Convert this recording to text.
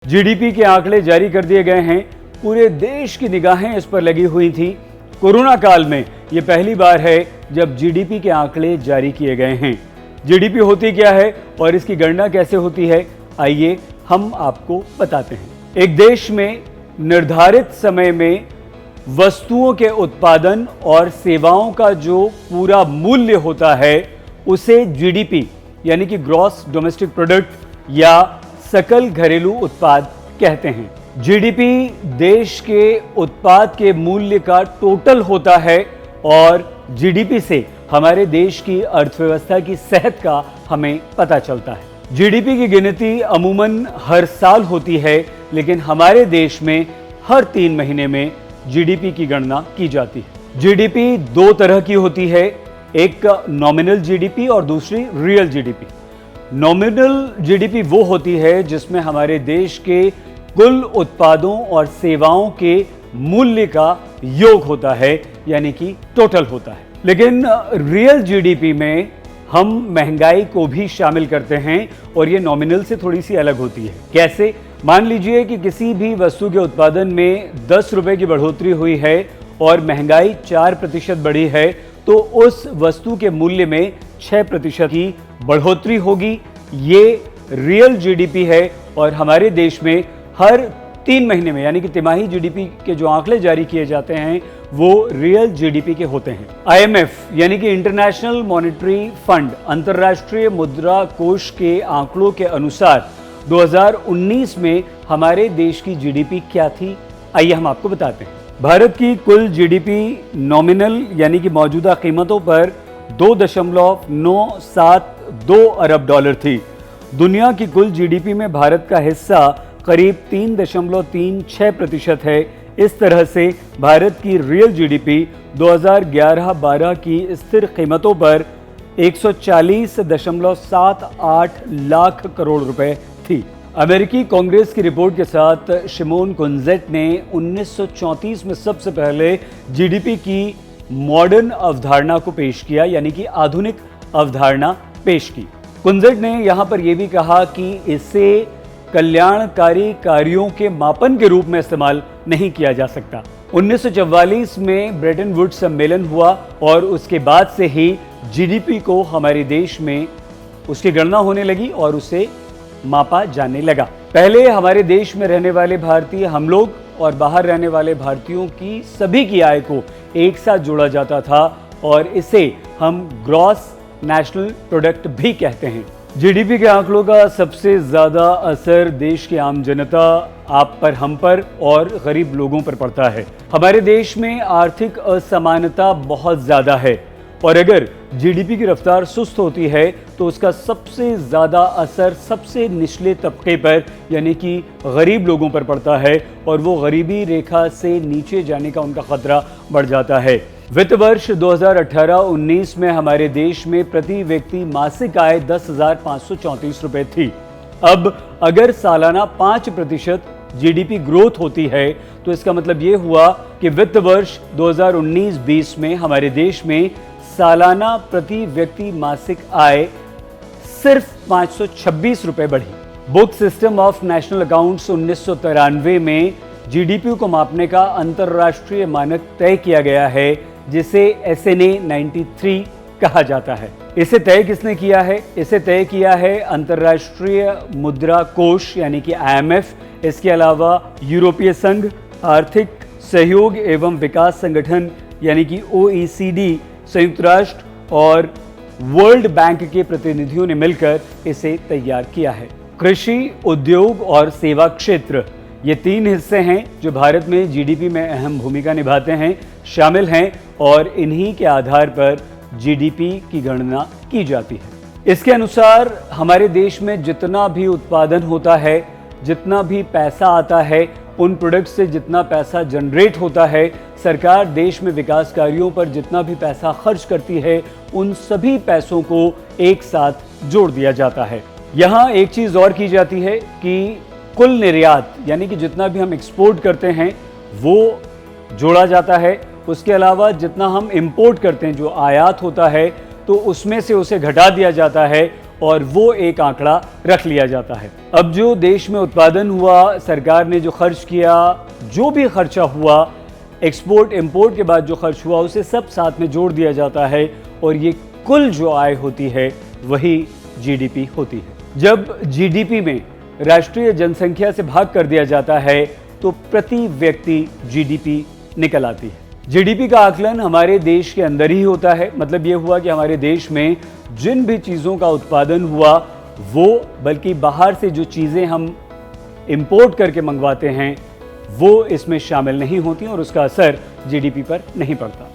GDP के आंकड़े जारी कर दिए गए हैं। पूरे देश की निगाहें इस पर लगी हुई थी। कोरोना काल में यह पहली बार है जब जीडीपी के आंकड़े जारी किए गए हैं। जीडीपी होती क्या है और इसकी गणना कैसे होती है, आइए हम आपको बताते हैं। एक देश में निर्धारित समय में वस्तुओं के उत्पादन और सेवाओं का जो पूरा मूल्य होता है उसे जीडीपी यानी कि ग्रॉस डोमेस्टिक प्रोडक्ट या सकल घरेलू उत्पाद कहते हैं। जीडीपी देश के उत्पाद के मूल्य का टोटल होता है और जीडीपी से हमारे देश की अर्थव्यवस्था की सेहत का हमें पता चलता है। जीडीपी की गिनती अमूमन हर साल होती है, लेकिन हमारे देश में हर 3 महीने में जीडीपी की गणना की जाती है। जीडीपी 2 तरह की होती है, एक नॉमिनल जीडीपी और दूसरी रियल जीडीपी। नॉमिनल जीडीपी वो होती है जिसमें हमारे देश के कुल उत्पादों और सेवाओं के मूल्य का योग होता है, यानी कि टोटल होता है। लेकिन रियल जीडीपी में हम महंगाई को भी शामिल करते हैं और ये नॉमिनल से थोड़ी सी अलग होती है। कैसे? मान लीजिए कि किसी भी वस्तु के उत्पादन में 10 रुपए की बढ़ोतरी हुई है और महंगाई 4% बढ़ी है, तो उस वस्तु के मूल्य में 6% की बढ़ोतरी होगी। ये रियल जीडीपी है और हमारे देश में हर 3 महीने में यानी कि तिमाही जीडीपी के जो आंकड़े जारी किए जाते हैं वो रियल जीडीपी के होते हैं। आईएमएफ यानी कि इंटरनेशनल मॉनेटरी फंड, अंतर्राष्ट्रीय मुद्रा कोष के आंकड़ों के अनुसार 2019 में हमारे देश की जीडीपी क्या थी, आइए हम आपको बताते हैं। भारत की कुल जीडीपी नॉमिनल यानी कि मौजूदा कीमतों पर 2.972 अरब डॉलर थी। दुनिया की कुल जीडीपी में भारत का हिस्सा करीब 3.36% है। इस तरह से भारत की रियल जीडीपी 2011-12 की स्थिर कीमतों पर 140.78 लाख करोड़ रुपए थी। अमेरिकी कांग्रेस की रिपोर्ट के साथ शिमोन कुंजेट ने 1934 में सबसे पहले जीडीपी की मॉडर्न अवधारणा को पेश किया, यानी कि आधुनिक अवधारणा पेश की। कुंजेट ने यहां पर यह भी कहा कि इसे कल्याणकारी कार्यों के मापन के रूप में इस्तेमाल नहीं किया जा सकता। 1944 में ब्रेटन वुड्स सम्मेलन हुआ और उसके बाद से ही जीडीपी को हमारे देश में उसकी गणना होने लगी और उसे मापा जाने लगा। पहले हमारे देश में रहने वाले भारतीय, हम लोग और बाहर रहने वाले भारतीयों की सभी की आय को एक साथ जोड़ा जाता था और इसे हम ग्रॉस नेशनल प्रोडक्ट भी कहते हैं। जीडीपी के आंकड़ों का सबसे ज्यादा असर देश की आम जनता, आप पर, हम पर और गरीब लोगों पर पड़ता है। हमारे देश में आर्थिक असमानता बहुत ज्यादा है और अगर जीडीपी की रफ्तार सुस्त होती है तो उसका सबसे ज्यादा असर सबसे निचले तबके पर यानी कि गरीब लोगों पर पड़ता है और वो गरीबी रेखा से नीचे जाने का उनका खतरा बढ़ जाता है। वित्त वर्ष 2018-19 में हमारे देश में प्रति व्यक्ति मासिक आय 10,534 रुपए थी। अब अगर सालाना 5% जीडीपी ग्रोथ होती है तो इसका मतलब ये हुआ कि वित्त वर्ष 2019-20 में हमारे देश में सालाना प्रति व्यक्ति मासिक आय सिर्फ 526 रुपए बढ़ी। Book system of national accounts 1993 में जीडीपी को मापने का अंतरराष्ट्रीय मानक तय किया गया है, जिसे SNA 93 कहा जाता है। इसे तय किसने किया है? इसे तय किया है अंतर्राष्ट्रीय मुद्रा कोष यानी कि IMF, इसके अलावा यूरोपीय संघ, आर्थिक सहयोग एवं विकास संगठन यानी कि OECD, संयुक्त राष्ट्र और वर्ल्ड बैंक के प्रतिनिधियों ने मिलकर इसे तैयार किया है। कृषि, उद्योग और सेवा क्षेत्र, ये 3 हिस्से हैं जो भारत में जीडीपी में अहम भूमिका निभाते हैं, शामिल हैं और इन्हीं के आधार पर जीडीपी की गणना की जाती है। इसके अनुसार हमारे देश में जितना भी उत्पादन होता है, जितना भी पैसा आता है, उन प्रोडक्ट से जितना पैसा जनरेट होता है, सरकार देश में विकास कार्यों पर जितना भी पैसा खर्च करती है, उन सभी पैसों को एक साथ जोड़ दिया जाता है। यहाँ एक चीज़ और की जाती है कि कुल निर्यात यानी कि जितना भी हम एक्सपोर्ट करते हैं वो जोड़ा जाता है। उसके अलावा जितना हम इंपोर्ट करते हैं, जो आयात होता है, तो उसमें से उसे घटा दिया जाता है और वो एक आंकड़ा रख लिया जाता है। अब जो देश में उत्पादन हुआ, सरकार ने जो खर्च किया, जो भी खर्चा हुआ, एक्सपोर्ट इंपोर्ट के बाद जो खर्च हुआ, उसे सब साथ में जोड़ दिया जाता है और ये कुल जो आय होती है वही जीडीपी होती है। जब जीडीपी में राष्ट्रीय जनसंख्या से भाग कर दिया जाता है तो प्रति व्यक्ति जीडीपी निकल आती है। जीडीपी का आकलन हमारे देश के अंदर ही होता है। मतलब ये हुआ कि हमारे देश में जिन भी चीज़ों का उत्पादन हुआ वो, बल्कि बाहर से जो चीज़ें हम इंपोर्ट करके मंगवाते हैं वो इसमें शामिल नहीं होती और उसका असर जीडीपी पर नहीं पड़ता।